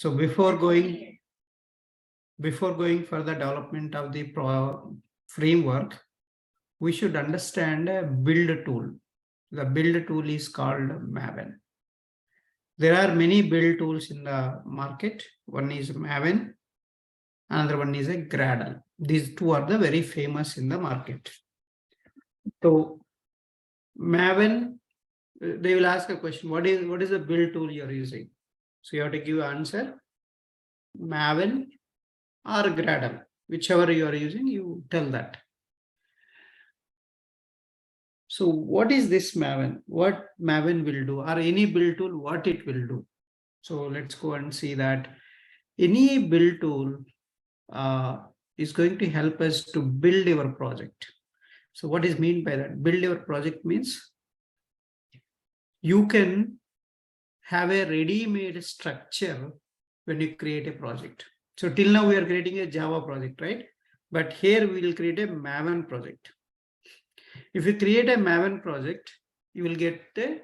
So before going for the development of the framework, we should understand a build tool. The build tool is called Maven. There are many build tools in the market. One is Maven, another one is a Gradle. These two are the very famous in the market. So Maven, they will ask a question, what is the build tool you're using? So you have to give an answer, Maven or Gradle, whichever you are using, you tell that. So what is this Maven? What Maven will do, or any build tool, what it will do? So let's go and see that any build tool is going to help us to build your project. So what is mean by that? Build your project means you can have a ready-made structure when you create a project. So till now we are creating a Java project, right? But here we will create a Maven project. If you create a Maven project, you will get a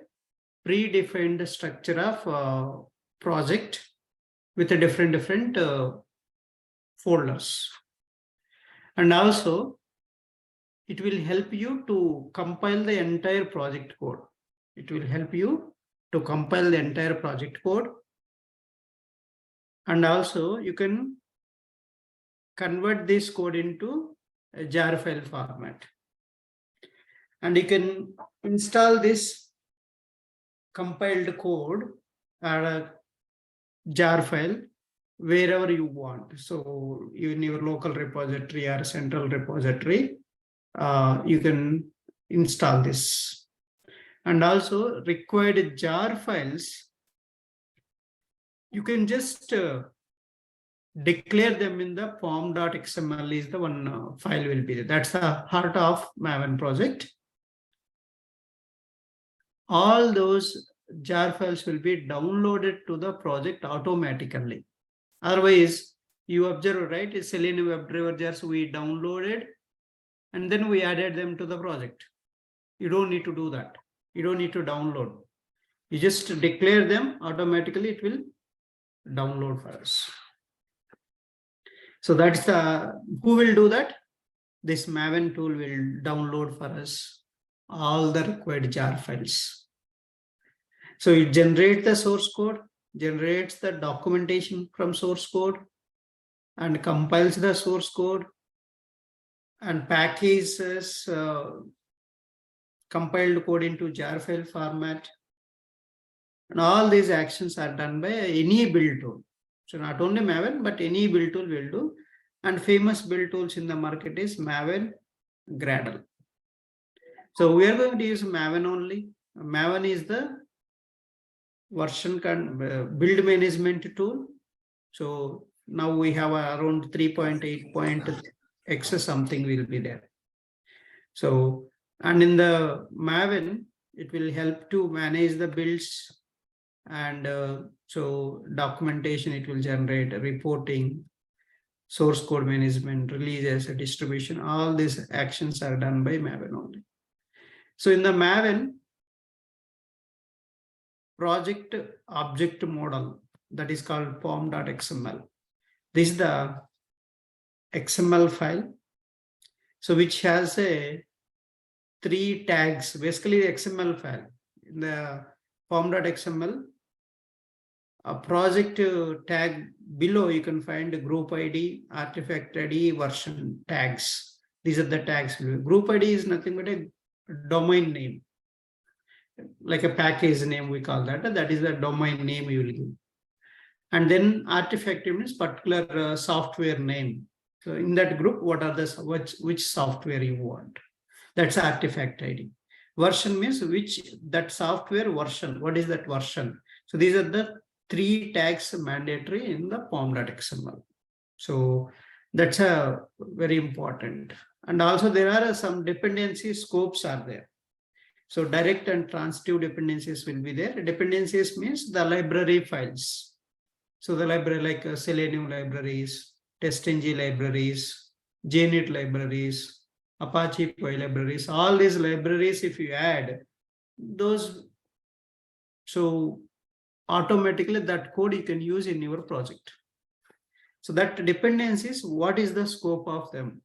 predefined structure of project with a different folders. And also, it will help you to compile the entire project code. It will help you to compile the entire project code. And also, you can convert this code into a jar file format. And you can install this compiled code or a jar file wherever you want. So in your local repository or central repository, you can install this. And also required jar files, you can just declare them in the POM.xml is the one file will be there. That's the heart of Maven project. All those jar files will be downloaded to the project automatically. Otherwise, you observe, right? Selenium WebDriver jars we downloaded and then we added them to the project. You don't need to do that. You don't need to download. You just declare them automatically, it will download for us. So that's who will do that? This Maven tool will download for us all the required jar files. So it generates the source code, generates the documentation from source code, and compiles the source code and packages compiled code into jar file format. And all these actions are done by any build tool. So not only Maven, but any build tool will do. And famous build tools in the market is Maven, Gradle. So we are going to use Maven only. Maven is the version build management tool. So now we have around 3.8.x something will be there. So, and in the Maven, it will help to manage the builds and so documentation, it will generate reporting, source code management, releases, distribution, all these actions are done by Maven only. So in the Maven, project object model that is called POM.xml. This is the XML file. So which has a 3 tags, basically the XML file. In the POM.xml, a project tag below, you can find group ID, artifact ID, version tags. These are the tags. Group ID is nothing but a domain name. Like a package name, we call that. That is the domain name you will give. And then artifact means particular software name. So in that group, what are the which software you want? That's artifact ID. Version means that software version. What is that version? So these are the 3 tags mandatory in the POM.xml. So that's a very important. And also there are some dependency scopes are there. So direct and transitive dependencies will be there. Dependencies means the library files. So the library like Selenium libraries, TestNG libraries, JNet libraries, Apache PY libraries, all these libraries, if you add those, so automatically that code you can use in your project. So that dependencies, what is the scope of them?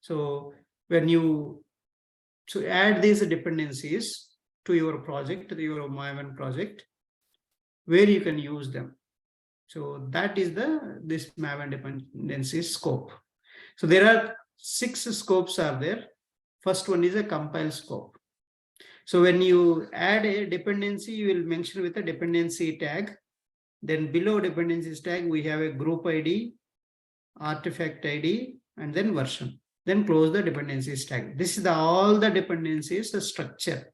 So when you add these dependencies to your project, to your Maven project, where you can use them. So that is this Maven dependencies scope. So there are 6 scopes are there. First one is a compile scope. So when you add a dependency, you will mention with a dependency tag. Then below dependencies tag, we have a group ID, artifact ID, and then version. Then close the dependencies tag. This is all the dependencies structure.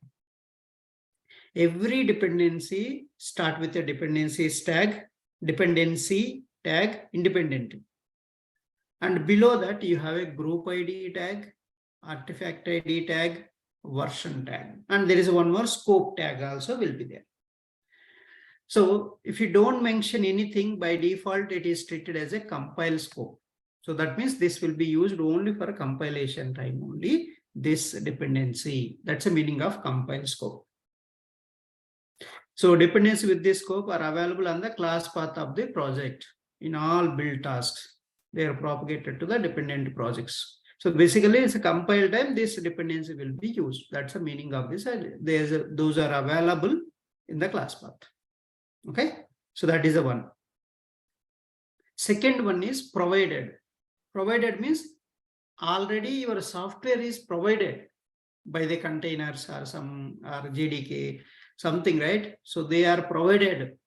Every dependency start with a dependencies tag, dependency tag independent. And below that, you have a group ID tag, artifact ID tag, version tag. And there is one more scope tag also will be there. So if you don't mention anything, by default, it is treated as a compile scope. So that means this will be used only for compilation time only, this dependency. That's the meaning of compile scope. So dependencies with this scope are available on the class path of the project. In all build tasks, they are propagated to the dependent projects. So basically, it's a compile time, this dependency will be used. That's the meaning of this. Those are available in the class path. Okay, so that is the one. Second one is provided. Provided means already your software is provided by the containers or JDK, something, right? So they are provided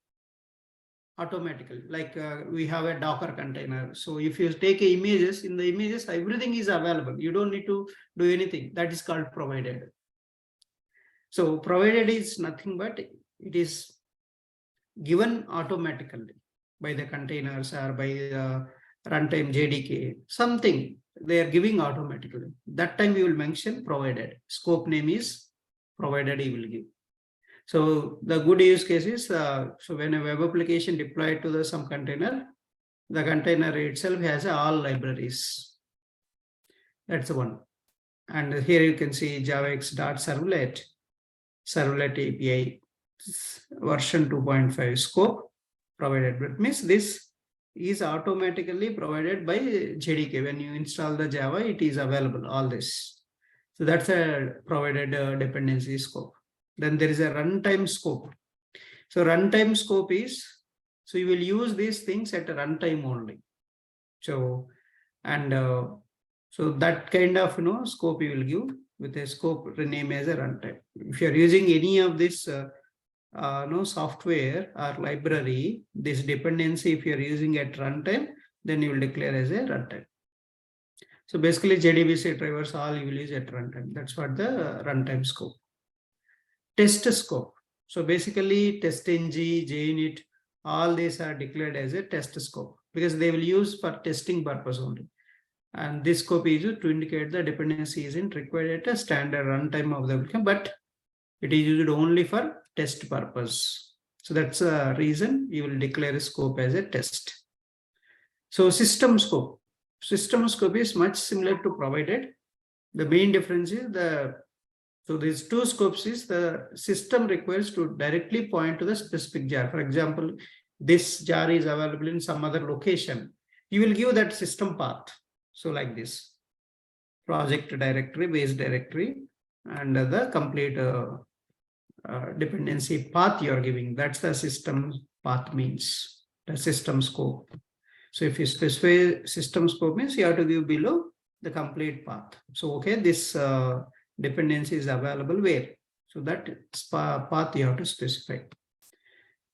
automatically. Like we have a Docker container. So if you take images, in the images, everything is available. You don't need to do anything. That is called provided. So provided is nothing but it is given automatically by the containers or by the runtime JDK, something they are giving automatically. That time you will mention provided. Scope name is provided you will give. So the good use case is, so when a web application deployed to some container, the container itself has all libraries. That's the one. And here you can see javax.servlet, servlet API, version 2.5 scope provided. But means this is automatically provided by JDK. When you install the Java, it is available, all this. So that's a provided dependency scope. Then there is a runtime scope. So runtime scope is, so you will use these things at a runtime only. So, and so that kind of scope you will give with a scope rename as a runtime. If you are using any of this software or library, this dependency, if you are using at runtime, then you will declare as a runtime. So basically JDBC drivers, all you will use at runtime. That's what the runtime scope. Test scope. So basically TestNG, JUnit, all these are declared as a test scope because they will use for testing purpose only. And this scope is used to indicate the dependency isn't required at a standard runtime of the application, but it is used only for test purpose. So that's the reason you will declare a scope as a test. So system scope. System scope is much similar to provided. The main difference is so these two scopes is the system requires to directly point to the specific jar. For example, this jar is available in some other location. You will give that system path. So like this, project directory, base directory, and the complete dependency path you are giving. That's the system path means, the system scope. So if you specify system scope means you have to give below the complete path. So okay, this dependency is available where? So that path you have to specify.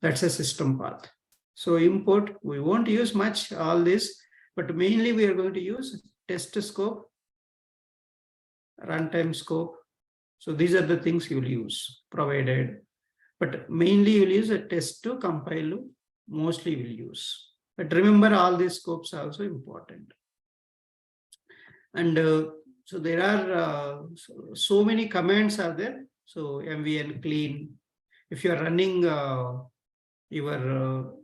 That's a system path. So import, we won't use much all this, but mainly we are going to use test scope, runtime scope. So these are the things you will use, provided. But mainly you will use a test to compile, mostly you will use. But remember, all these scopes are also important. And so there are so many commands are there. So mvn clean. If you are running your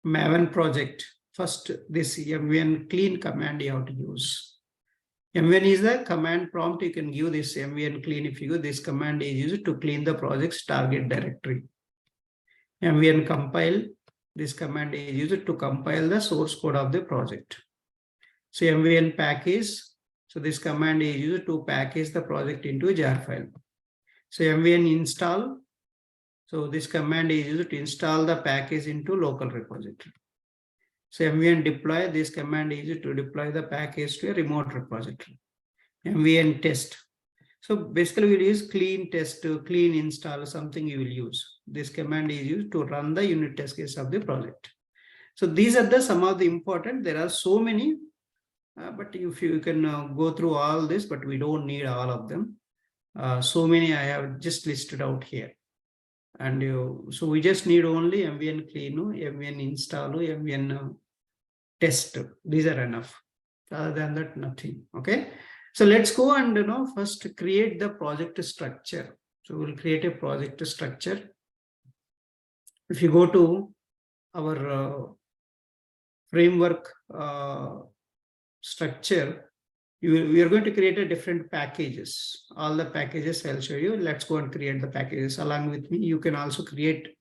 Maven project, first this mvn clean command you have to use. Mvn is the command prompt. You can give this mvn clean. If you give this command is used to clean the project's target directory. mvn compile. This command is used to compile the source code of the project. So mvn package. So this command is used to package the project into a jar file. So mvn install. So this command is used to install the package into local repository. So mvn deploy. This command is used to deploy the package to a remote repository. mvn test. So basically we'll use clean test to clean install, something you will use. This command is used to run the unit test case of the project. So these are the some of the important. There are so many, but if you can go through all this, but we don't need all of them. So many I have just listed out here. And so we just need only mvn clean, mvn install, mvn test. These are enough. Other than that, nothing. Okay. So let's go and first create the project structure. So we'll create a project structure. If you go to our framework structure, we are going to create a different packages. All the packages I'll show you. Let's go and create the packages along with me. You can also create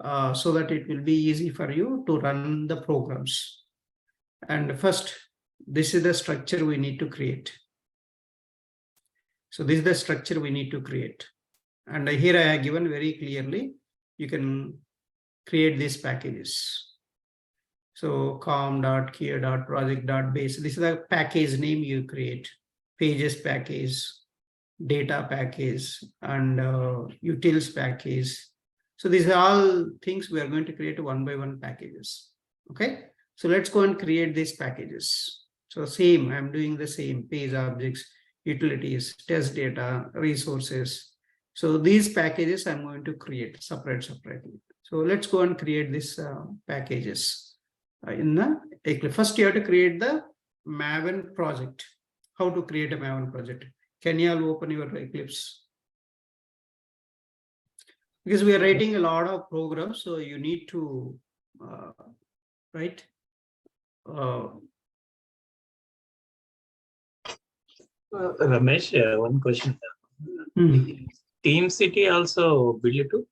so that it will be easy for you to run the programs. And first, this is the structure we need to create. So this is the structure we need to create. And here I have given very clearly, you can create these packages. So com.care.project.base. This is the package name you create. Pages package, data package, and utils package. So these are all things we are going to create one by one packages. Okay. So let's go and create these packages. So same, I'm doing the same page objects, utilities, test data, resources. So these packages I'm going to create separately. So let's go and create these packages in the Eclipse. First, you have to create the Maven project. How to create a Maven project? Can you all open your Eclipse? Because we are writing a lot of programs, so you need to write. Ramesh, one question. Team City also build too?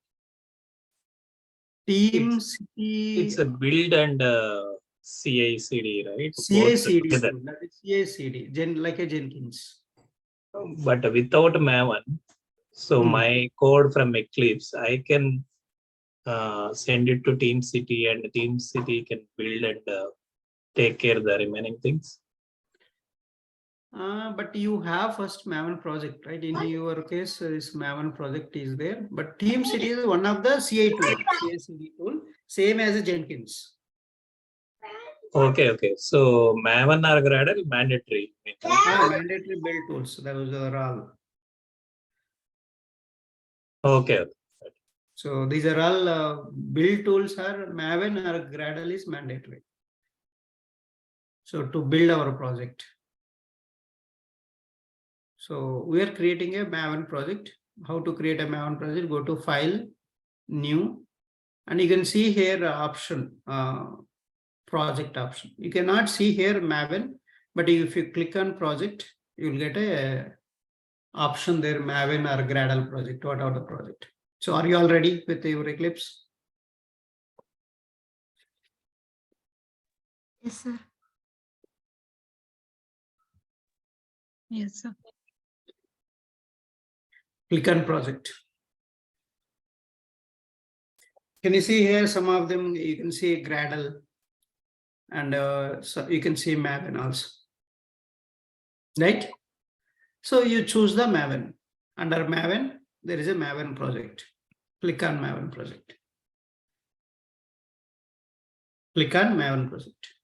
Team City. It's a build and CI/CD, right? CI/CD. That is CI/CD, like a Jenkins. But without Maven, so my code from Eclipse, I can send it to Team City, and Team City can build and take care of the remaining things. But you have first Maven project, right? In your case, this Maven project is there. But Team City is one of the CI/CD tool, same as a Jenkins. Okay. So Maven or Gradle mandatory. Mandatory build tools. Those are all. Okay. So these are all build tools are Maven or Gradle is mandatory. So to build our project. So we are creating a Maven project. How to create a Maven project? Go to File, New, and you can see here option, project option. You cannot see here Maven, but if you click on project, you will get a option there, Maven or Gradle project, whatever the project. So are you all ready with your Eclipse? Yes, sir. Yes, sir. Click on project. Can you see here some of them? You can see Gradle, and so you can see Maven also, right? So you choose the Maven. Under Maven, there is a Maven project. Click on Maven project. Click on Maven project.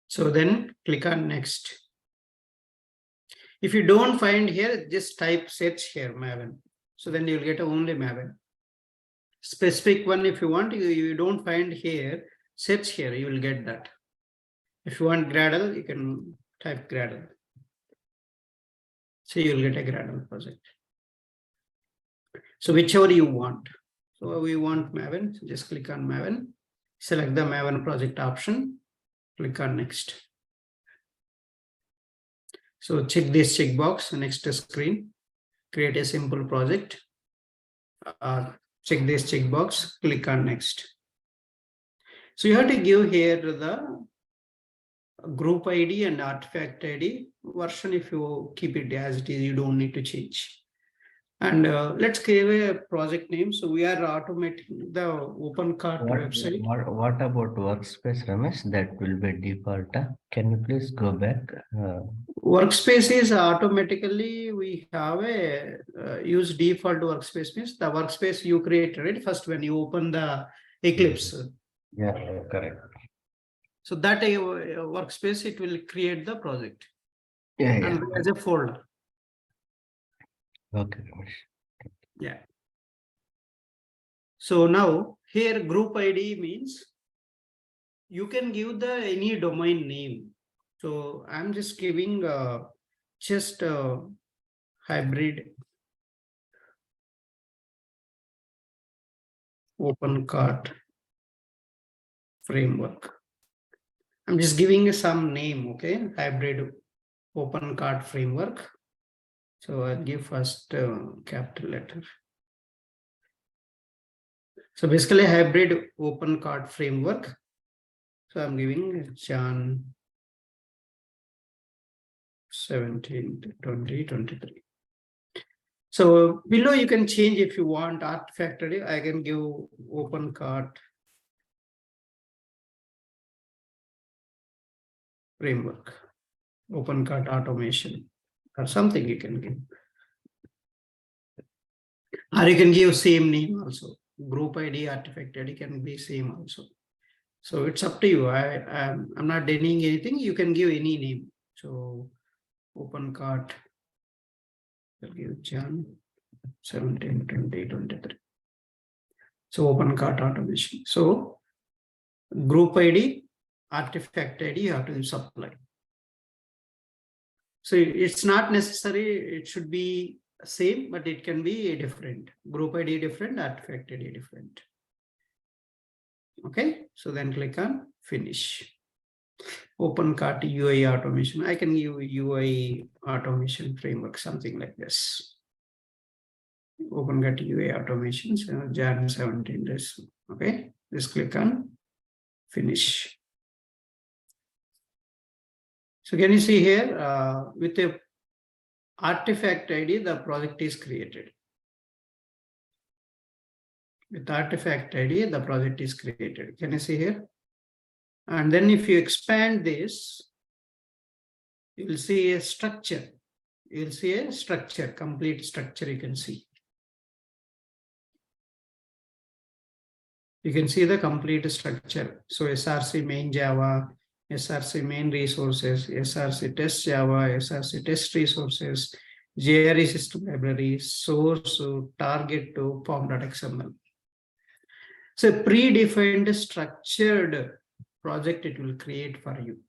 So then click on next. If you don't find here, just type search here Maven. So then you'll get only Maven. Specific one, if you want, you don't find here, search here, you will get that. If you want Gradle, you can type Gradle. So you'll get a Gradle project. So whichever you want. So we want Maven, so just click on Maven, select the Maven project option, click on next. So check this checkbox, next screen, create a simple project. Check this checkbox, click on next. So you have to give here the group ID and artifact ID version. If you keep it as it is, you don't need to change. And let's give a project name. So we are automating the OpenCart website. What about workspace, Ramesh? That will be default. Can you please go back? Workspace is automatically, we have a use default workspace, means the workspace you created it first when you open the Eclipse. Yeah, correct. So that workspace, it will create the project Yeah, and as a folder. Okay, Ramesh. Yeah. So now here group ID means you can give the any domain name. So I'm just giving just hybrid OpenCart framework. I'm just giving some name, okay? Hybrid OpenCart framework. So I'll give first capital letter. So basically hybrid OpenCart framework. So I'm giving Jan 17, 20, 23. So below you can change if you want artifact. I can give OpenCart framework, OpenCart automation, or something you can give. Or you can give same name also. Group ID, artifact ID can be same also. So it's up to you. I'm not denying anything. You can give any name. So OpenCart, I'll give Jan 17, 20, 23. So OpenCart automation. So group ID, artifact ID, you have to supply. So it's not necessary, it should be same, but it can be different. Group ID different, artifact ID different. Okay, so then click on finish. OpenCart UI automation. I can give UI automation framework, something like this. OpenCart UI automation, so Jan 17 days. Okay, just click on finish. So can you see here with a artifact ID, the project is created. With artifact ID, the project is created. Can you see here? And then if you expand this, you will see a structure. You will see a structure, complete structure you can see. You can see the complete structure. So SRC main Java, SRC main resources, SRC test Java, SRC test resources, JRE system library, source, target to POM.xml. So predefined structured project it will create for you.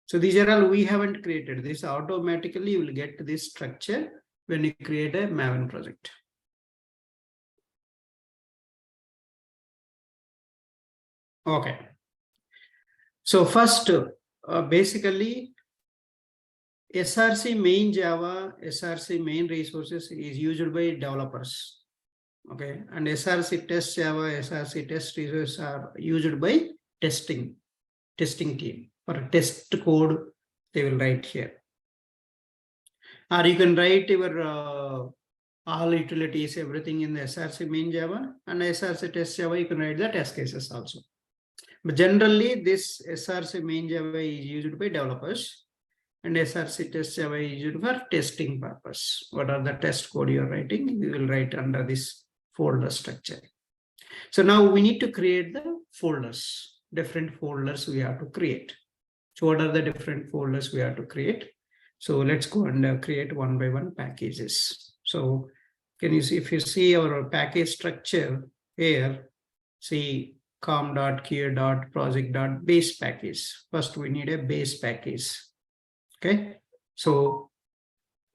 So these are all we haven't created. This automatically you will get this structure when you create a Maven project. Okay. So first, basically, SRC main Java, SRC main resources is used by developers. Okay, and SRC test Java, SRC test resources are used by testing team. For test code, they will write here. Or you can write your all utilities, everything in the SRC main Java, and SRC test Java, you can write the test cases also. But generally, this SRC main Java is used by developers, and SRC test Java is used for testing purpose. What are the test code you are writing? You will write under this folder structure. So now we need to create the folders. Different folders we have to create. So what are the different folders we have to create? So let's go and create one by one packages. So can you see, if you see our package structure here, see com.care.project.base package. First, we need a base package. Okay, so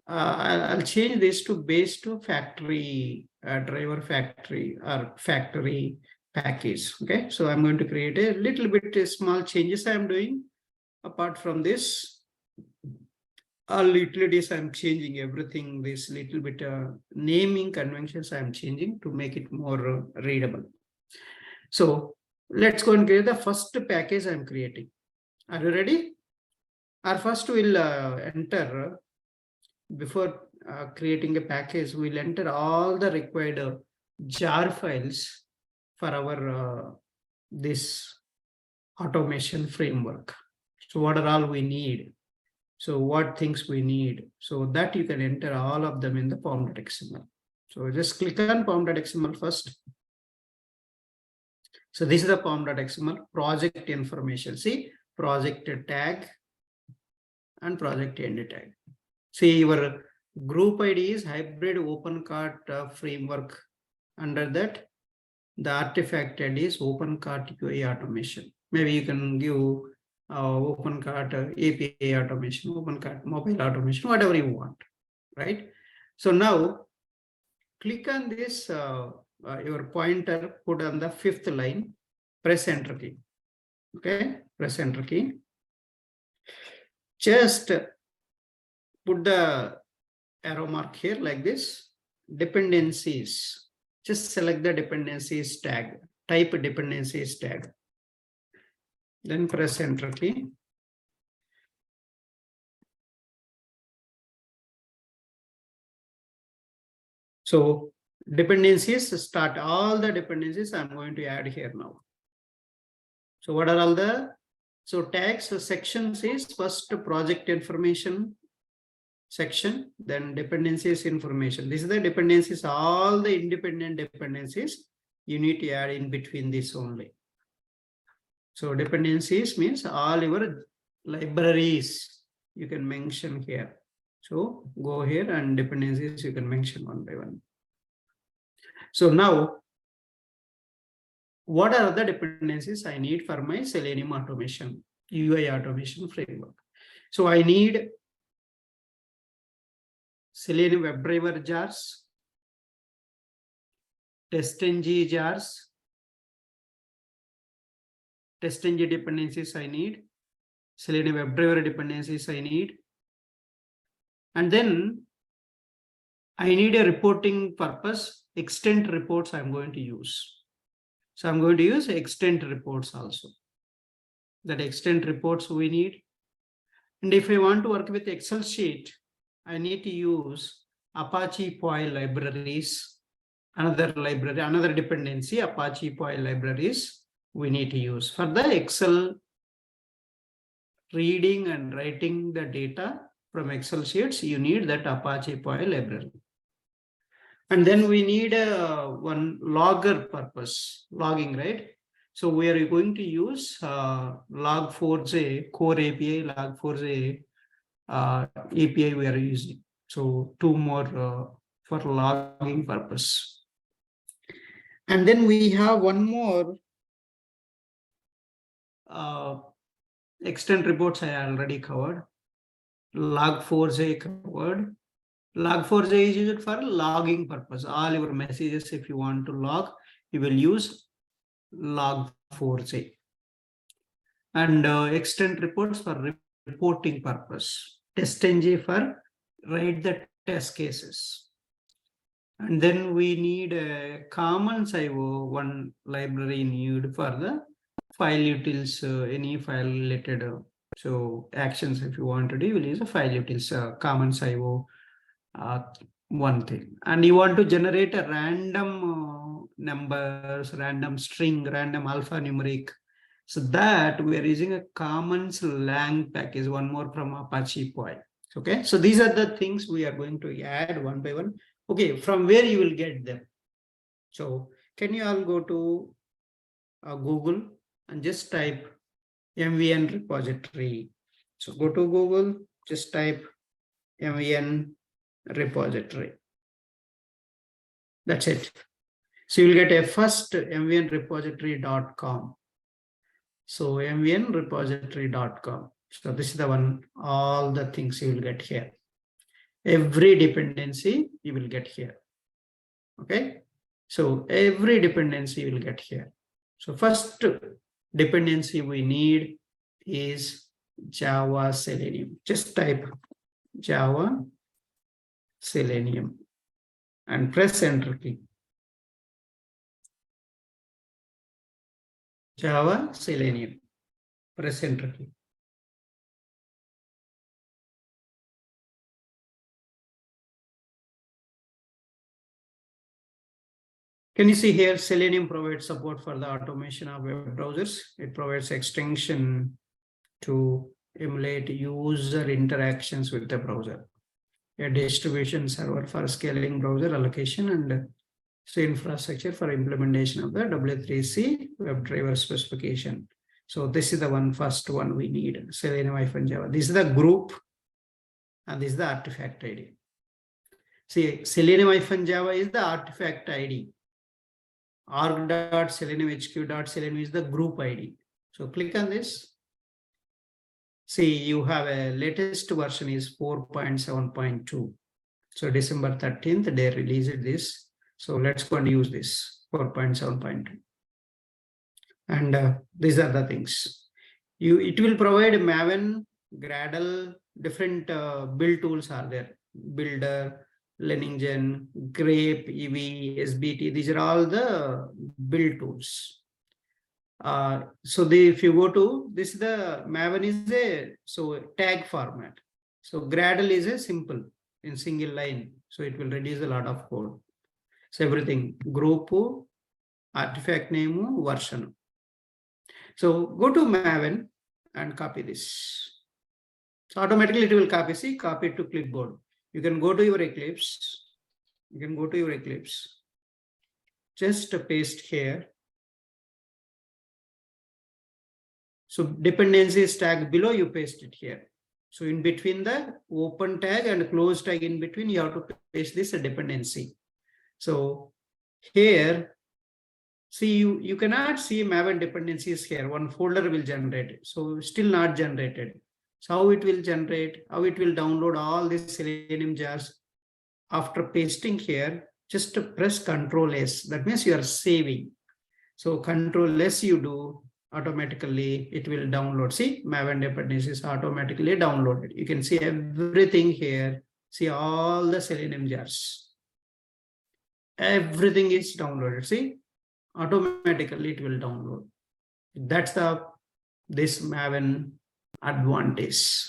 I'll change this to base to factory driver factory or factory package. Okay, so I'm going to create a little bit small changes I'm doing. Apart from this, all utilities I'm changing everything, this little bit naming conventions I'm changing to make it more readable. So let's go and create the first package I'm creating. Are you ready? Or first we'll enter, before creating a package, we'll enter all the required jar files for our this automation framework. So what are all we need? So what things we need? So that you can enter all of them in the POM.xml. So just click on POM.xml first. So this is the POM.xml project information. See, project tag and project end tag. See, your group ID is hybrid OpenCart framework. Under that, the artifact ID is OpenCart UI automation. Maybe you can give OpenCart API automation, OpenCart mobile automation, whatever you want, right? So now click on this, your pointer, put on the 5th line, press enter key. Okay, press enter key. Just put the arrow mark here like this, dependencies. Just select the dependencies tag, type dependencies tag. Then press enter key. So dependencies, start all the dependencies I'm going to add here now. So what are all the, so tags, so sections is first project information section, then dependencies information. This is the dependencies, all the independent dependencies you need to add in between this only. So dependencies means all your libraries you can mention here. So go here and dependencies you can mention one by one. So now, what are the dependencies I need for my Selenium automation, UI automation framework? So I need Selenium WebDriver jars, TestNG jars, TestNG dependencies I need, Selenium WebDriver dependencies I need, and then I need a reporting purpose, extent reports I'm going to use. So I'm going to use extent reports also. That extent reports we need. And if I want to work with Excel sheet, I need to use Apache POI libraries, another library, another dependency, Apache POI libraries we need to use. For the Excel reading and writing the data from Excel sheets, you need that Apache POI library. And then we need one logger purpose, logging, right? So we are going to use Log4j core API, Log4j API we are using. So 2 more for logging purpose. And then we have one more extent reports I already covered. Log4j covered. Log4j is used for logging purpose. All your messages, if you want to log, you will use Log4j. And extent reports for reporting purpose. TestNG for write the test cases. And then we need a commons IO, one library need for the file utils, any file related. So actions, if you want to do, you will use a file utils, commons IO. One thing, and you want to generate a random numbers, random string, random alphanumeric. So that we are using a commons lang package, one more from Apache POI. Okay, so these are the things we are going to add one by one. Okay, from where you will get them? So can you all go to Google and just type MVN repository? So go to Google, just type MVN repository. That's it. So you'll get a first mvnrepository.com. So mvnrepository.com. So this is the one, all the things you will get here. Every dependency you will get here. Okay. So every dependency you will get here. So first dependency we need is Java Selenium. Just type Java Selenium and press enter key. Java Selenium, press enter key. Can you see here, Selenium provides support for the automation of web browsers. It provides extension to emulate user interactions with the browser. A distribution server for scaling browser allocation and infrastructure for implementation of the W3C WebDriver specification. So this is the first one we need, Selenium-Java. This is the group and this is the artifact ID. See, Selenium-Java is the artifact ID. org.seleniumhq.selenium is the group ID. So click on this. See, you have a latest version is 4.7.2. So December 13th, they released this. So let's go and use this 4.7.2. And these are the things. It will provide Maven, Gradle, different build tools are there. Builder, Leningen, Grape, EV, SBT. These are all the build tools. If you go to this, the Maven is a tag format. So Gradle is a simple in single line. So it will reduce a lot of code. So everything, group, artifact name, version. So go to Maven and copy this. So automatically it will copy. See, copy it to clipboard. You can go to your Eclipse. Just paste here. So dependencies tag below, you paste it here. So in between the open tag and close tag in between, you have to paste this dependency. So here, see, you cannot see Maven dependencies here. One folder will generate. So still not generated. So how it will generate, how it will download all these Selenium jars. After pasting here, just press Ctrl S. That means you are saving. So Ctrl S you do, automatically it will download. See, Maven dependencies automatically downloaded. You can see everything here. See all the Selenium jars. Everything is downloaded. See, automatically it will download. That's this Maven advantage.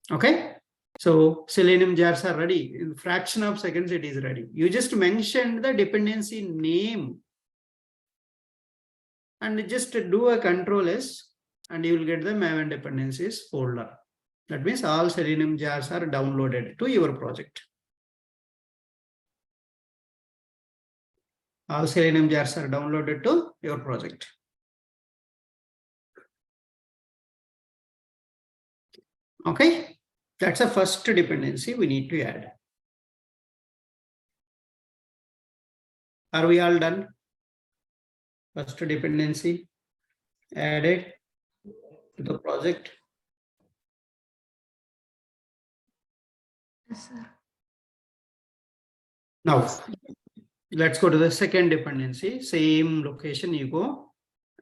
Okay. So Selenium jars are ready. In a fraction of seconds, it is ready. You just mentioned the dependency name. And just do a Ctrl S and you will get the Maven dependencies folder. That means all Selenium jars are downloaded to your project. All Selenium jars are downloaded to your project. Okay, that's the first dependency we need to add. Are we all done? First dependency added to the project. Yes, sir. Now, let's go to the second dependency. Same location you go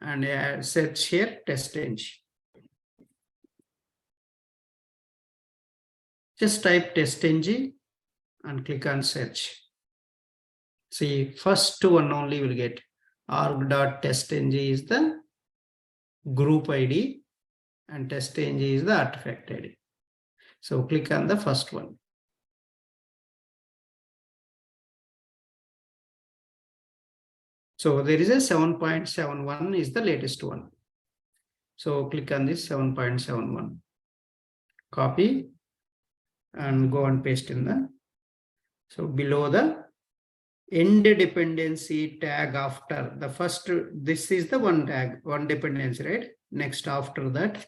and search here test-ng. Just type test-ng and click on search. See, first one only will get. org.test-ng is the group ID and test-ng is the artifact ID. So click on the first one. So there is a 7.71 is the latest one. So click on this 7.71. Copy and go and paste in the. So below the end dependency tag after the first, this is the one tag, one dependency, right? Next after that,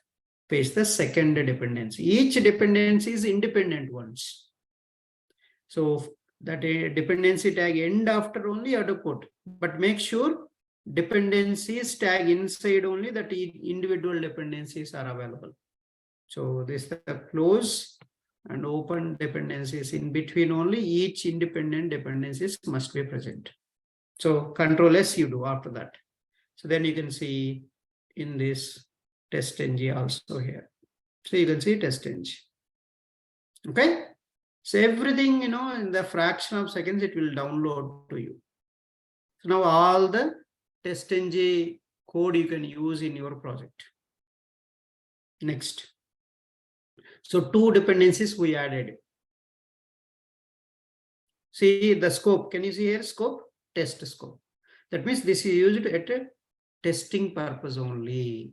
paste the second dependency. Each dependency is independent ones. So that a dependency tag end after only you have to put, but make sure dependencies tag inside only that individual dependencies are available. So this is the close and open dependencies in between only each independent dependencies must be present. So Ctrl S you do after that. So then you can see in this test-ng also here. So you can see test-ng. Okay. So everything, in the fraction of seconds, it will download to you. So now all the TestNG code you can use in your project. Next. So 2 dependencies we added. See the scope. Can you see here scope? Test scope. That means this is used at a testing purpose only.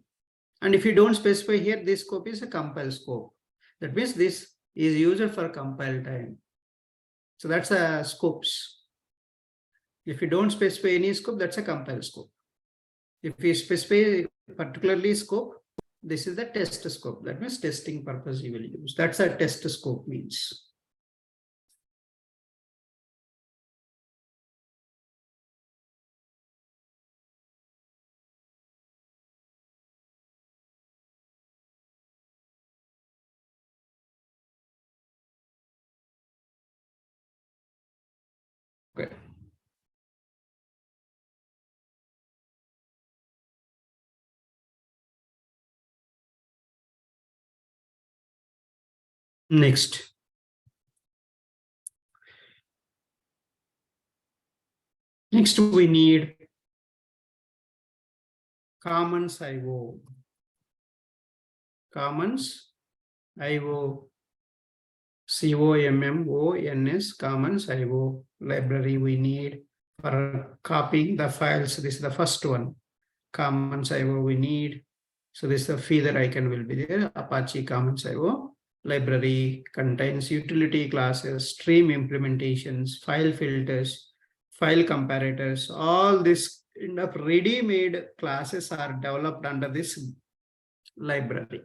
And if you don't specify here, this scope is a compile scope. That means this is used for compile time. So that's a scopes. If you don't specify any scope, that's a compile scope. If you specify particularly scope, this is the test scope. That means testing purpose you will use. That's a test scope means. Okay. Next. Next, we need commons IO. Commons IO. COMMONS commons IO library we need for copying the files. This is the first one. Commons IO we need. So this is the feeder icon will be there. Apache Commons IO library contains utility classes, stream implementations, file filters, file comparators. All this kind of ready-made classes are developed under this library.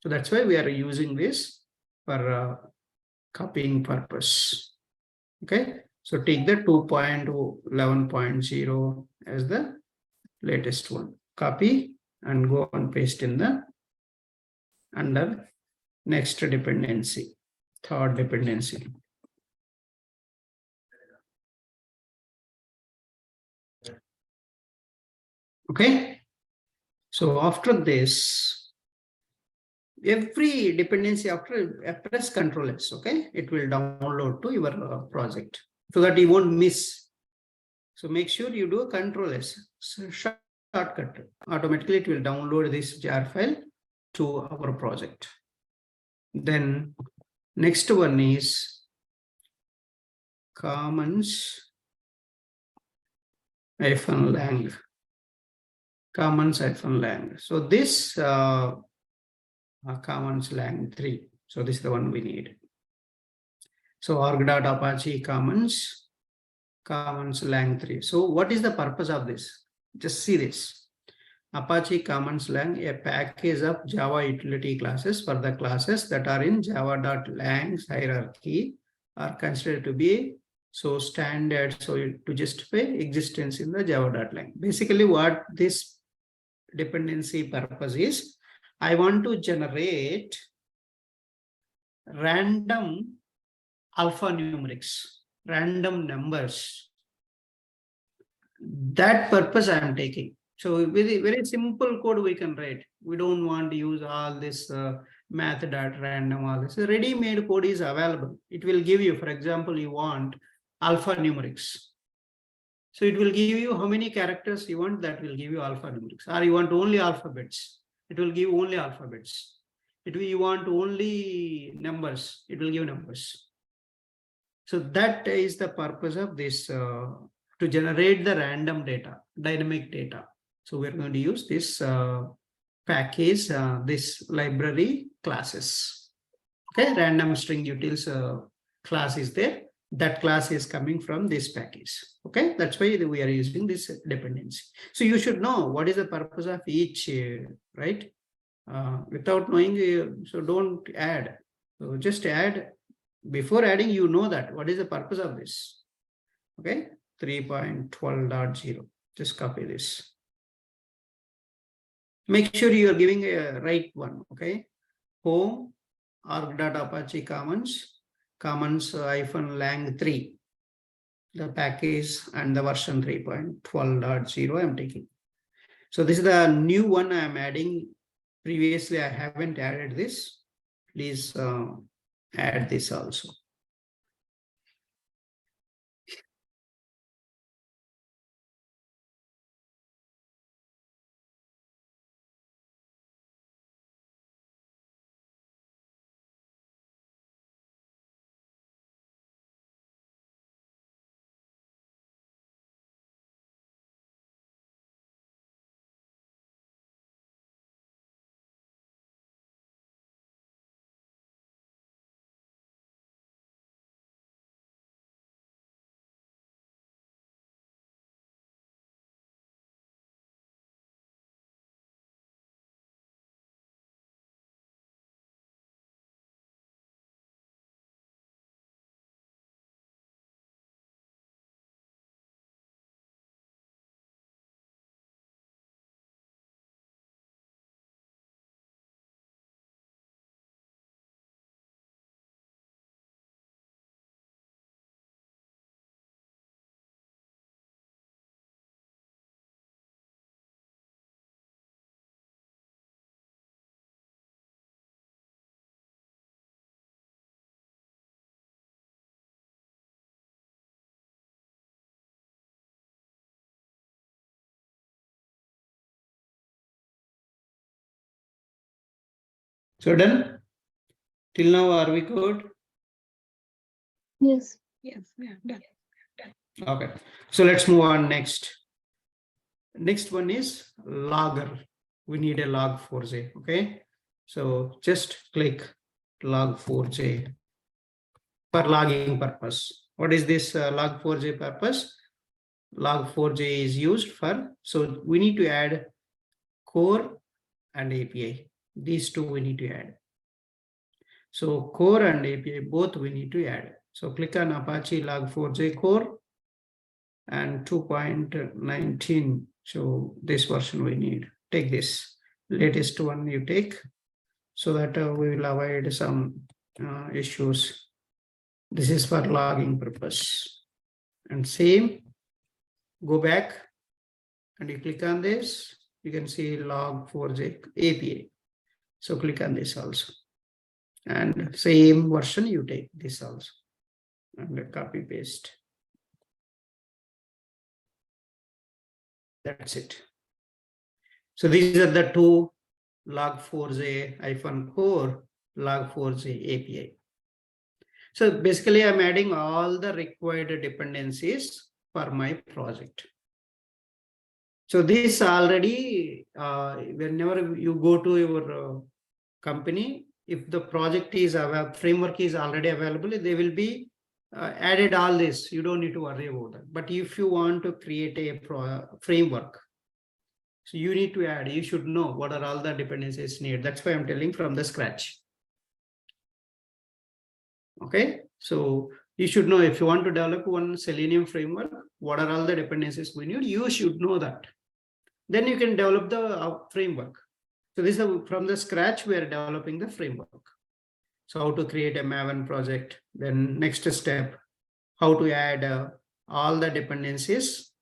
So that's why we are using this for copying purpose. Okay, so take the 2.11.0 as the latest one. Copy and go and paste in the under next dependency, third dependency. Okay, so after this, every dependency after press Ctrl S, okay, it will download to your project so that you won't miss. So make sure you do a Ctrl S, so shortcut. Automatically it will download this jar file to our project. Then next one is commons -lang. Commons -lang. So this commons lang 3. So this is the one we need. So org.apache commons lang 3. So what is the purpose of this? Just see this. Apache commons lang, a package of Java utility classes for the classes that are in java.lang's hierarchy are considered to be so standard, so to justify existence in the java.lang. Basically what this dependency purpose is, I want to generate random alphanumerics, random numbers. That purpose I am taking. So very, very simple code we can write. We don't want to use all this math.random, all this. Ready-made code is available. It will give you, for example, you want alphanumerics. So it will give you how many characters you want, that will give you alphanumerics. Or you want only alphabets, it will give only alphabets. You want only numbers, it will give numbers. So that is the purpose of this, to generate the random data, dynamic data. So we're going to use this package, this library classes. Okay, random string utils class is there. That class is coming from this package. Okay, that's why we are using this dependency. So you should know what is the purpose of each, right? Without knowing, so don't add. So just add. Before adding, you know that what is the purpose of this. Okay, 3.12.0. Just copy this. Make sure you are giving a right one. Okay, home org.apache commons -lang 3, the package and the version 3.12.0 I'm taking. So this is the new one I'm adding. Previously I haven't added this. Please add this also. So done? Till now, are we good? Yes. Yes. Yeah. Done. Okay. So let's move on next. Next one is logger. We need a log4j. Okay. So just click log4j for logging purpose. What is this log4j purpose? Log4j is used for, so we need to add core and API. These two we need to add. So core and API, both we need to add. So click on Apache log4j core and 2.19. So this version we need. Take this latest one you take, so that we will avoid some issues. This is for logging purpose. And same, go back and you click on this, you can see log4j API. So click on this also. And same version you take this also. And copy paste. That's it. So these are the two log4j-core, log4j API. So basically I'm adding all the required dependencies for my project. So this already, whenever you go to your company, if the project is framework is already available, they will be added all this. You don't need to worry about that. But if you want to create a framework, so you need to add, you should know what are all the dependencies needed. That's why I'm telling from the scratch. Okay, so you should know if you want to develop one Selenium framework, what are all the dependencies we need, you should know that. Then you can develop the framework. So this is from the scratch, we are developing the framework. So how to create a Maven project, then next step, how to add all the dependencies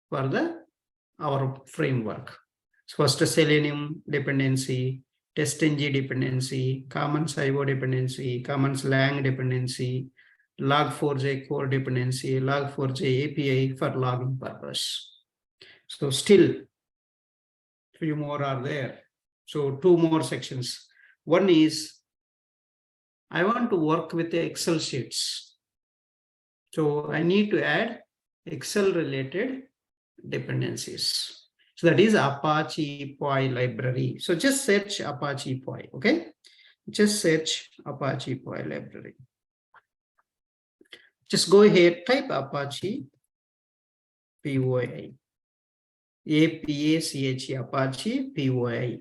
for our framework. So first Selenium dependency, TestNG dependency, Commons IO dependency, Commons Lang dependency, log4j core dependency, log4j API for logging purpose. So still few more are there. So two more sections. One is I want to work with the Excel sheets. So I need to add Excel related dependencies. So that is Apache POI library. So just search Apache POI, okay? Just search Apache POI library. Just go ahead, type Apache POI. APACHE Apache POI.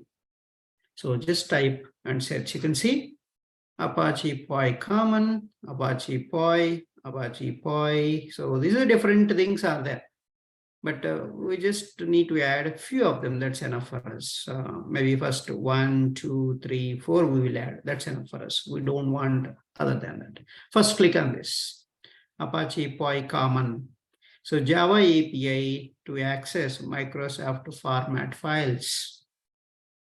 So just type and search. You can see Apache POI common, Apache POI, Apache POI. So these are different things are there. But we just need to add a few of them. That's enough for us. Maybe first 1, 2, 3, 4 we will add. That's enough for us. We don't want other than that. First click on this. Apache POI common. So Java API to access Microsoft format files.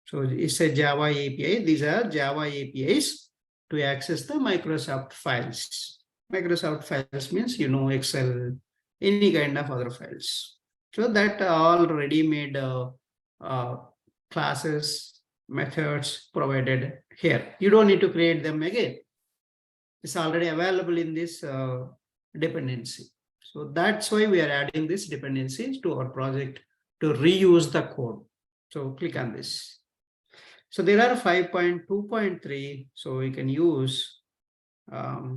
So it's a Java API. These are Java APIs to access the Microsoft files. Microsoft files means, Excel, any kind of other files. So that all ready-made classes, methods provided here. You don't need to create them again. It's already available in this dependency. So that's why we are adding this dependencies to our project to reuse the code. So click on this. So there are 5.2.3. So we can use, yeah,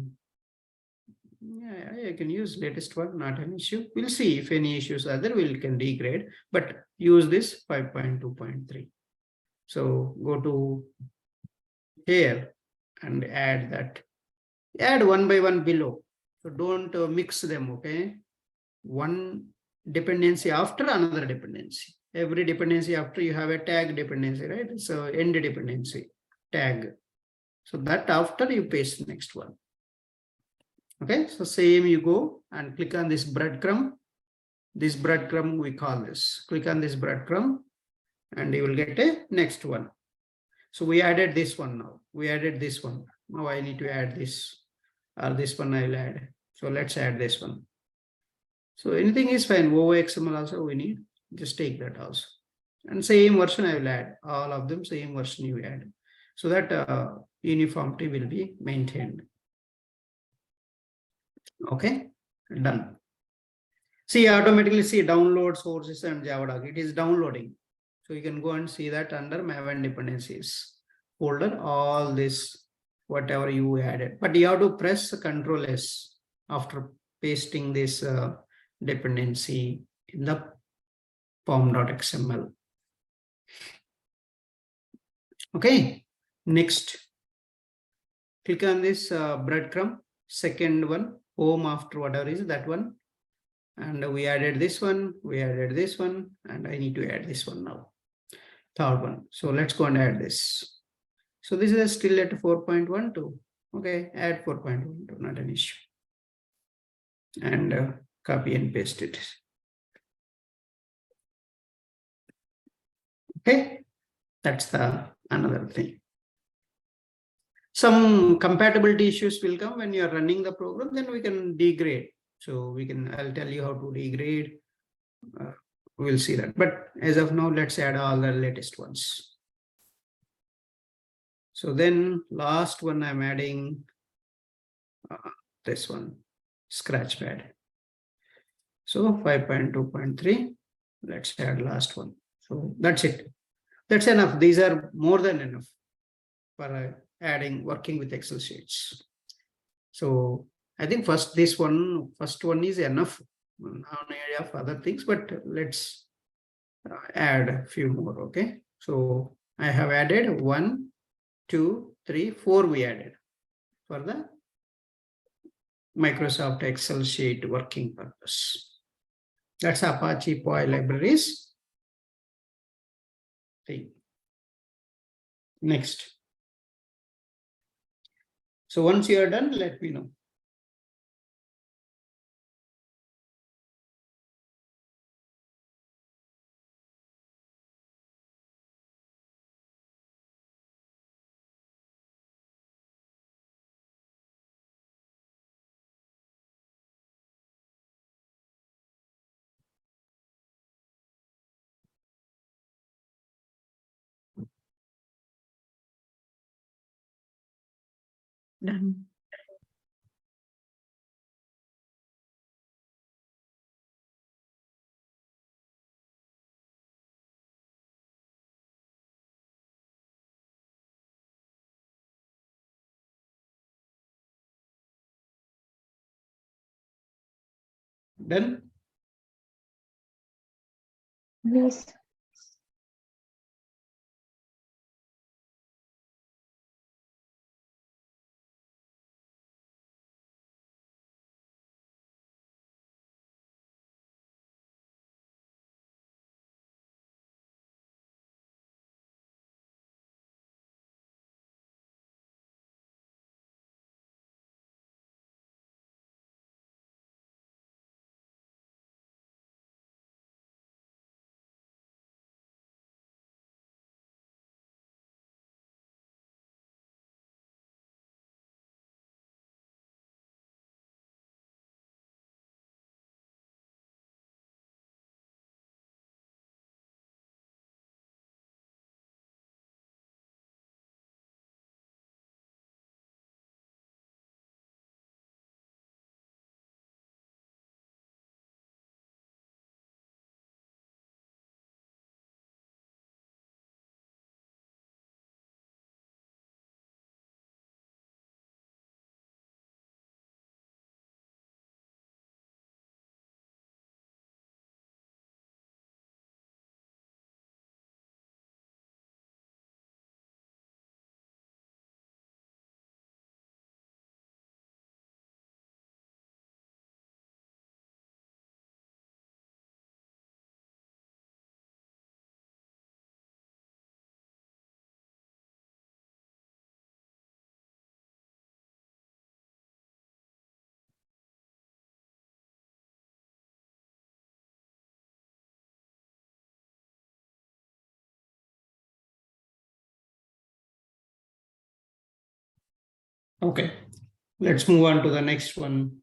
I can use latest one, not an issue. We'll see if any issues are there, we can degrade, but use this 5.2.3. So go to here and add that. Add one by one below. So don't mix them, okay? One dependency after another dependency. Every dependency after you have a tag dependency, right? So end dependency tag. So that after you paste the next one. Okay, so same you go and click on this breadcrumb. This breadcrumb we call this. Click on this breadcrumb and you will get a next one. So we added this one now. We added this one. Now I need to add this. Or this one I will add. So let's add this one. So anything is fine. XML also we need. Just take that also. And same version I will add. All of them same version you add. So that uniformity will be maintained. Okay, done. See, automatically see download sources and Java. It is downloading. So you can go and see that under Maven dependencies folder, all this, whatever you added. But you have to press Control S after pasting this dependency in the POM.xml. Okay, next, click on this breadcrumb, second one, home after whatever is that one. And we added this one, we added this one, and I need to add this one now. Third one. So let's go and add this. So this is still at 4.12. Okay, add 4.12, not an issue. And copy and paste it. Okay, that's the another thing. Some compatibility issues will come when you are running the program, then we can degrade. So I'll tell you how to degrade. We'll see that. But as of now, let's add all the latest ones. So then last one I'm adding this one, Scratchpad. So 5.2.3, let's add last one. So that's it. That's enough. These are more than enough for working with Excel sheets. So I think first one is enough. Now area of other things, but let's add a few more. Okay. So I have added 1, 2, 3, 4 we added for the Microsoft Excel sheet working purpose. That's Apache POI libraries. Next. So once you are done, let me know. Done. Done. Yes. Okay, let's move on to the next one.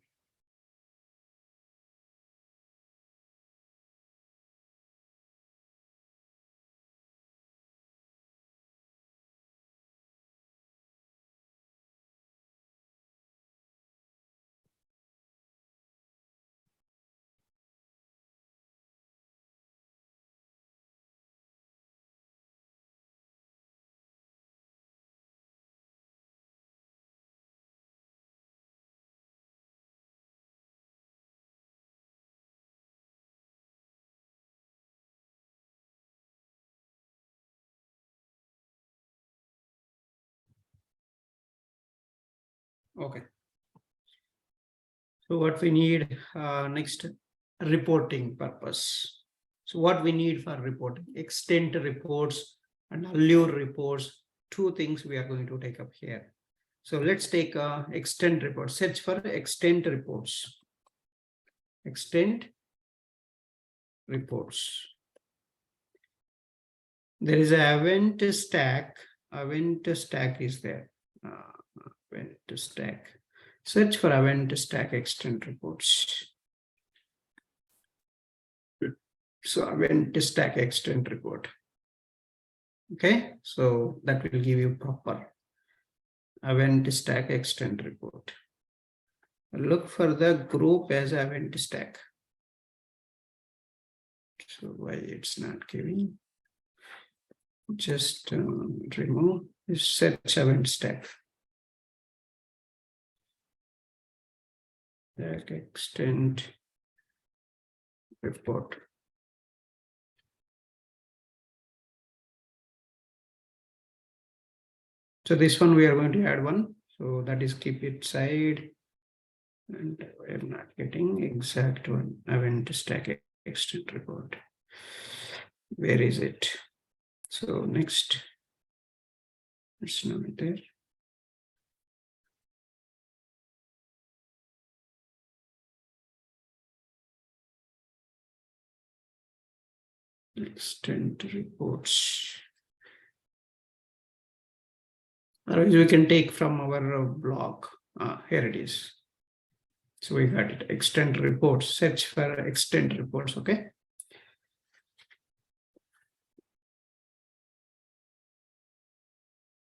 Okay. So what we need next, reporting purpose. So what we need for reporting, extent reports and allure reports, two things we are going to take up here. So let's take extent report, search for extent reports. Extent reports. There is an event stack. Event stack is there. Event stack. Search for event stack extent reports. So event stack extent report. Okay, so that will give you proper event stack extent report. Look for the group as event stack. So why it's not giving? Just remove this search event stack. Stack extent report. So this one we are going to add one. So that is keep it side. And we're not getting exact one event stack extent report. Where is it? So next, it's not there. Extent reports. Otherwise, we can take from our blog. Here it is. So we got it. Extent reports. Search for extent reports. Okay.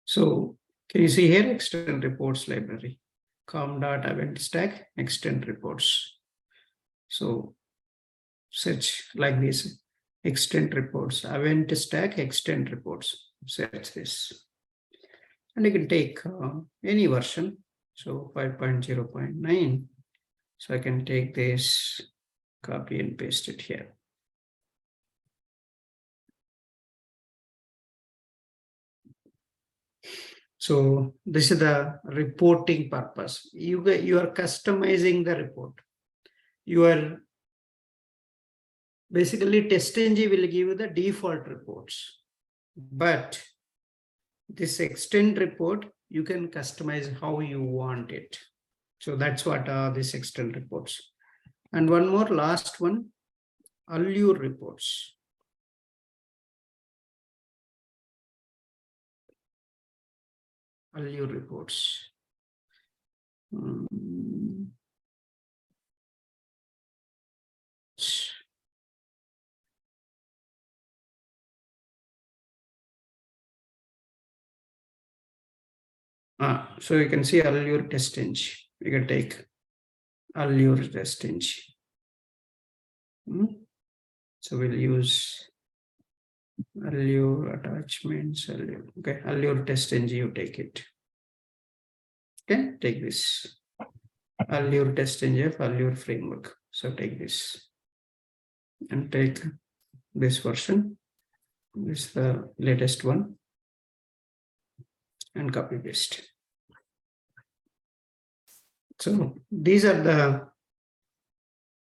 So can you see here extent reports library? com.event stack extent reports. So search like this. Extent reports. Event stack extent reports. Search this. And you can take any version. So 5.0.9. So I can take this, copy and paste it here. So this is the reporting purpose. You are customizing the report. You are basically TestNG will give you the default reports, but this extend report you can customize how you want it. So that's what this extend reports. And one more last one, allure reports. Allure reports. So you can see allure TestNG. You can take allure TestNG. So we'll use allure attachments, allure. Okay, allure TestNG, you take it. Okay, take this. Allure TestNG of allure framework. So take this and take this version. This is the latest one. And copy paste. So these are the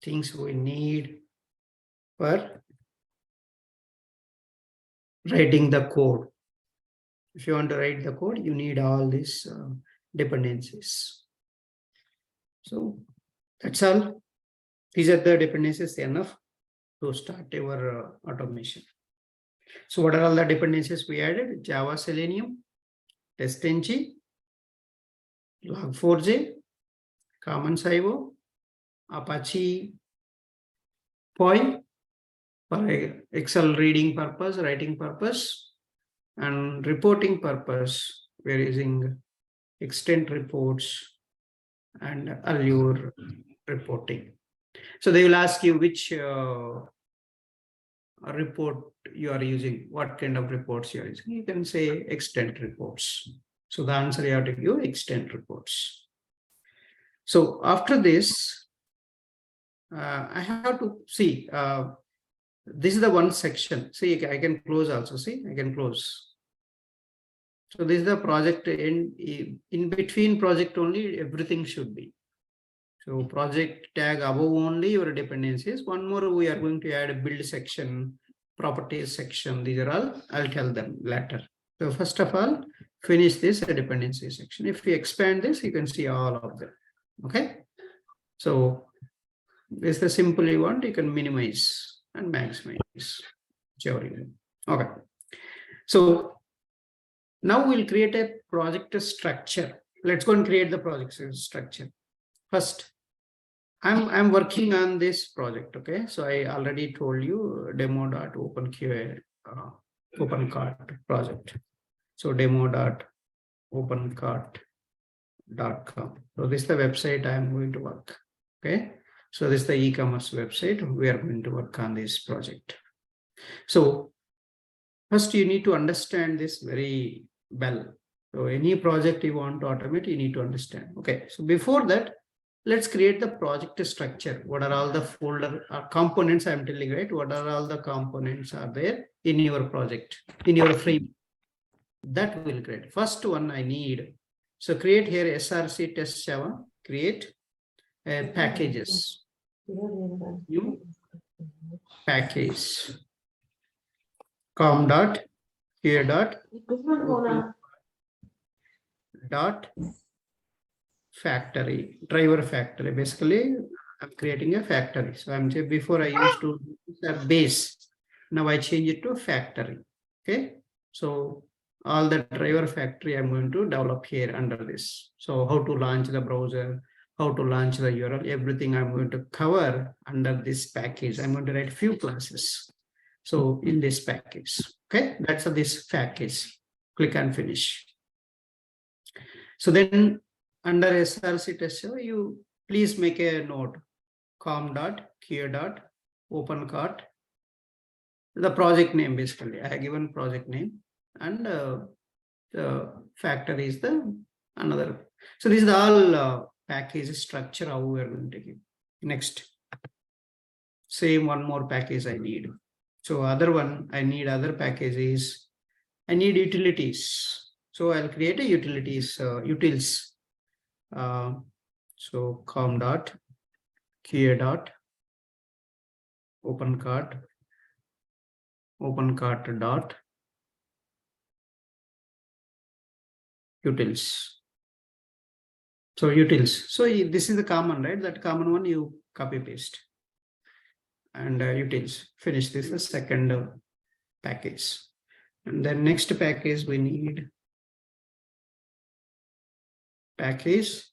things we need for writing the code. If you want to write the code, you need all these dependencies. So that's all. These are the dependencies enough to start your automation. So what are all the dependencies we added? Java Selenium, TestNG, log4j, Commons IO, Apache POM for Excel reading purpose, writing purpose, and reporting purpose. We are using extent reports and Allure reporting. So they will ask you which report you are using, what kind of reports you are using. You can say extent reports. So the answer you have to give extent reports. So after this, I have to see, this is the one section. See, I can close also. See, I can close. So this is the project in between project only, everything should be. So project tag above only your dependencies. One more, we are going to add a build section, properties section. These are all, I'll tell them later. So first of all, finish this dependency section. If we expand this, you can see all of them. Okay. So this is the simple you want, you can minimize and maximize. Okay. So now we'll create a project structure. Let's go and create the project structure. First, I'm working on this project. Okay, so I already told you demo.openqa opencart project. So demo.opencart.com. So this is the website I'm going to work. Okay, so this is the e-commerce website. We are going to work on this project. So first you need to understand this very well. So any project you want to automate, you need to understand. Okay, so before that, let's create the project structure. What are all the folder components I'm telling, right? What are all the components are there in your project, in your frame? That will create. First one I need. So create here src test Java, create packages. New package. com.here.dot factory, driver factory. Basically, I'm creating a factory. So I'm saying before I used to use a base. Now I change it to factory. Okay. So all the driver factory I'm going to develop here under this. So how to launch the browser, how to launch the URL, everything I'm going to cover under this package. I'm going to write few classes. So in this package, okay, that's this package. Click and finish. So then under src test, you please make a note com.here.opencart, the project name. Basically, I have given project name, and the factory is the another. So this is all package structure how we are going to give. Next, same one more package I need. So other one I need other packages. I need utilities. So I'll create a utilities utils. So com.here.opencart dot utils. So utils. So this is the common, right? That common one you copy paste. And utils. Finish this is the second package. And then next package we need package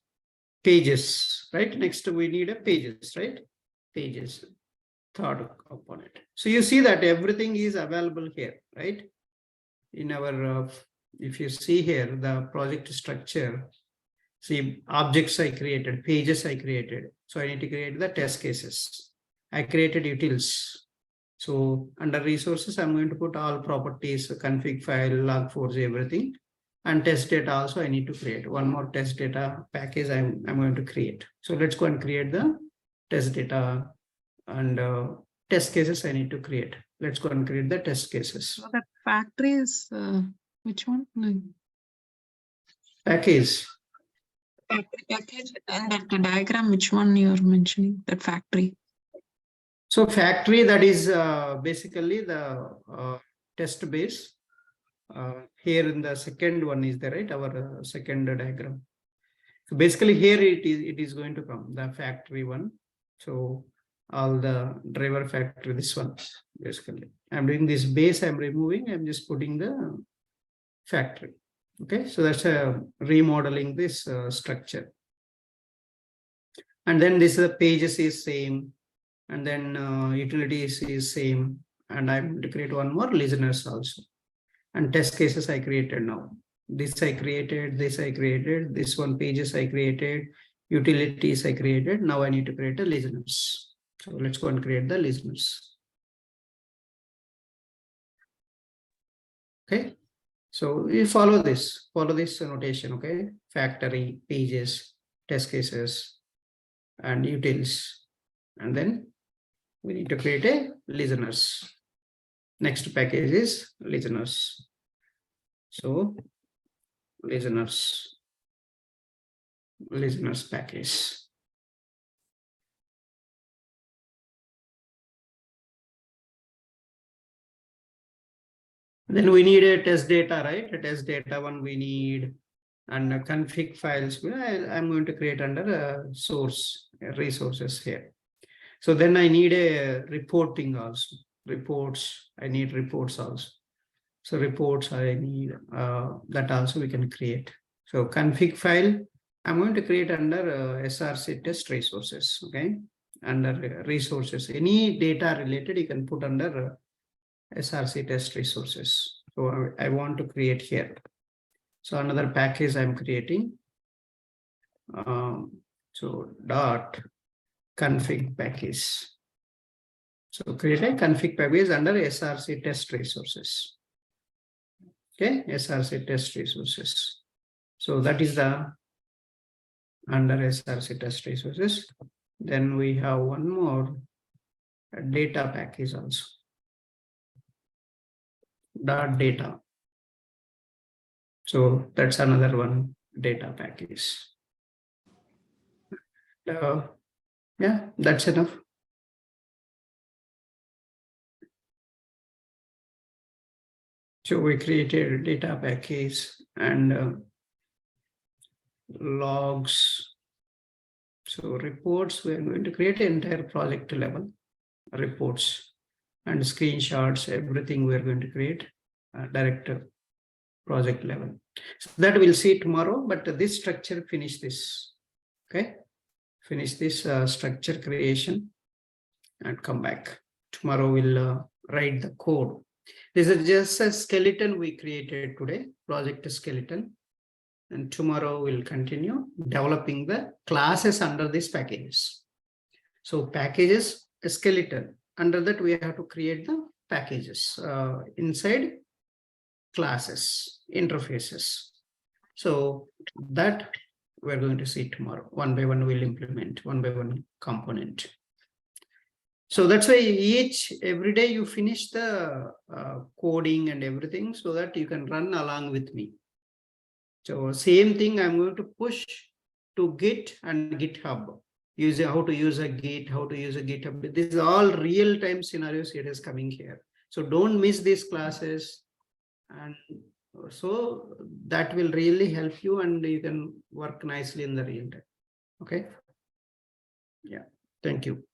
pages, right? Next we need a pages, right? Pages, third component. So you see that everything is available here, right? In our, if you see here, the project structure, see objects I created, pages I created. So I need to create the test cases. I created utils. So under resources, I'm going to put all properties, config file, log4j, everything. And test data also I need to create. One more test data package I'm going to create. So let's go and create the test data and test cases I need to create. Let's go and create the test cases. So that factory is which one? Package. Package and that the diagram, which one you're mentioning? That factory. So factory, that is basically the test base. Here in the second one is there, right? Our second diagram. So basically here it is going to come the factory one. So all the driver factory, this one basically. I'm doing this base, I'm removing, I'm just putting the factory. Okay, so that's remodeling this structure. And then this pages is same, and then utilities is same, and I'm going to create one more listeners also. And test cases I created now. This I created, this one pages I created, utilities I created. Now I need to create a listeners. So let's go and create the listeners. Okay. So we follow this notation, okay? Factory, pages, test cases, and utils. And then we need to create a listeners. Next package is listeners. So listeners package. Then we need a test data, right? A test data one we need, and config files. I'm going to create under source resources here. So then I need a reporting also. Reports, I need reports also. So reports I need, that also we can create. So config file, I'm going to create under SRC test resources, okay? Under resources, any data related you can put under SRC test resources. So I want to create here. So another package I'm creating. So dot config package. So create a config package under SRC test resources. Okay, SRC test resources. So that is the under SRC test resources. Then we have one more data package also. Dot data. So that's another one data package. Yeah, that's enough. So we created a data package and logs. So reports, we're going to create an entire project level reports and screenshots, everything we're going to create direct project level. So that we'll see tomorrow, but this structure, finish this, okay? Finish this structure creation and come back. Tomorrow we'll write the code. This is just a skeleton we created today, project skeleton. And tomorrow we'll continue developing the classes under these packages. So packages, a skeleton. Under that, we have to create the packages inside classes, interfaces. So that we're going to see tomorrow. One by one, we'll implement one by one component. So that's why every day you finish the coding and everything so that you can run along with me. So same thing I'm going to push to Git and GitHub. How to use a Git, how to use a GitHub. This is all real-time scenarios it is coming here. So don't miss these classes. And so that will really help you and you can work nicely in the real time. Okay. Yeah. Thank you.